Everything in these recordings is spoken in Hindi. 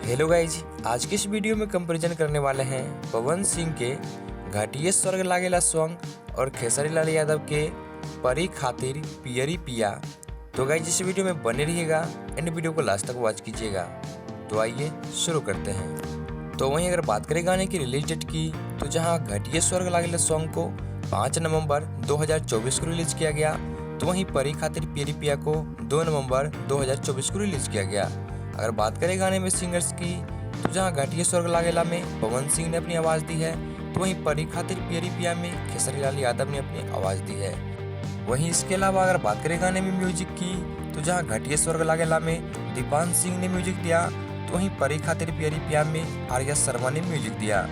हेलो गाइज, आज की इस वीडियो में कंपैरिजन करने वाले हैं पवन सिंह के घाटिये स्वर्ग लागेला सॉन्ग और खेसारी लाल यादव के परी खातिर पियरी पिया। तो गाइज इस वीडियो में बने रहिएगा एंड वीडियो को लास्ट तक वॉच कीजिएगा। तो आइए शुरू करते हैं। तो वहीं अगर बात करें गाने की रिलीज डेट की, तो जहां घाटिये स्वर्ग लागेला सॉन्ग को 5 नवंबर 2024 को रिलीज किया गया, तो वहीं परी खातिर पियरी पिया को 2 नवंबर 2024 को रिलीज किया गया। अगर बात करें गाने में सिंगर्स की, तो जहां घाटिये स्वर्ग लागेला में पवन सिंह ने अपनी आवाज़ दी है, तो वहीं परी खातिर पियरी पिया में खेसारी लाल यादव ने अपनी आवाज़ दी है। वहीं इसके अलावा अगर बात करें गाने में म्यूजिक की, तो जहां घाटिये स्वर्ग लागेला में दीपान सिंह ने म्यूजिक दिया, तो वहीं परी खातिर पियरी पिया में आर्या शर्मा ने म्यूजिक दिया।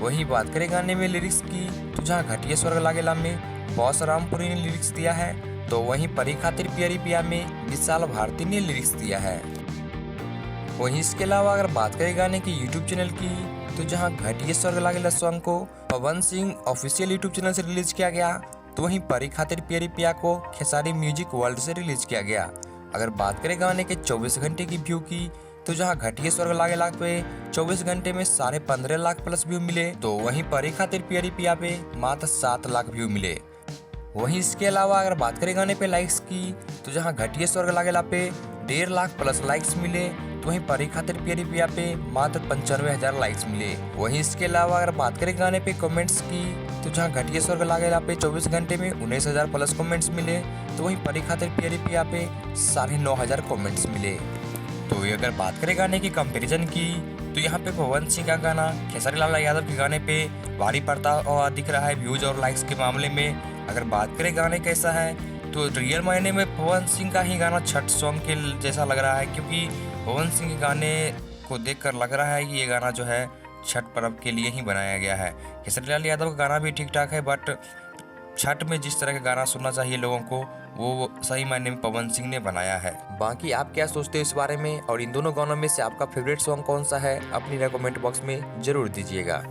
वहीं बात करें गाने में लिरिक्स की, तो जहां घाटिये स्वर्ग लागेला में बॉस रामपुरी ने लिरिक्स दिया है, तो वहीं परी खातिर पियरी पिया में विशाल भारती ने लिरिक्स दिया है। वहीं इसके अलावा अगर बात करें गाने की यूट्यूब चैनल की, तो जहां घाटिये स्वर्ग लागेला सॉन्ग को Pawan Singh official YouTube channel से रिलीज किया गया, तो वहीं परी खातिर पियरी पिया को खेसारी म्यूजिक वर्ल्ड से रिलीज किया गया। अगर बात करें गाने के 24 घंटे की व्यू की, तो जहां घाटिये स्वर्ग लागेला पे 24 घंटे में 15.5 लाख प्लस व्यू मिले, तो वहीं परी खातिर पियरी पिया पे मात्र 7 लाख व्यू मिले। वहीं इसके अलावा अगर बात करें गाने पे लाइक्स की, तो जहां घाटिये स्वर्ग लागेला पे 1.5 लाख प्लस लाइक्स मिले, तो वहीं परी खातिर पियरी पिया पे मात्र 95,000 लाइक्स मिले। वहीं इसके अलावा अगर बात करें गाने पे कमेंट्स की, तो जहां घाटिये स्वर्ग लागेला पे 24 घंटे में 19,000 प्लस कमेंट्स मिले, तो वहीं परी खातिर पियरी पिया पे 9,500 कमेंट्स मिले। तो अगर बात करें गाने की कंपैरिजन की, तो यहाँ पे पवन सिंह का गाना खेसारी लाल यादव के गाने पे भारी पड़ता दिख रहा है व्यूज और लाइक्स के मामले में। अगर बात करें गाने कैसा है, तो रियल मायने में पवन सिंह का ही गाना छठ सॉन्ग के जैसा लग रहा है, क्योंकि पवन सिंह के गाने को देखकर लग रहा है कि ये गाना जो है छठ पर्व के लिए ही बनाया गया है। खेसारी लाल यादव का गाना भी ठीक ठाक है, बट छठ में जिस तरह का गाना सुनना चाहिए लोगों को, वो सही मायने में पवन सिंह ने बनाया है। बाकी आप क्या सोचते हो इस बारे में, और इन दोनों गानों में से आपका फेवरेट सॉन्ग कौन सा है, अपनी राय कमेंट बॉक्स में जरूर दीजिएगा।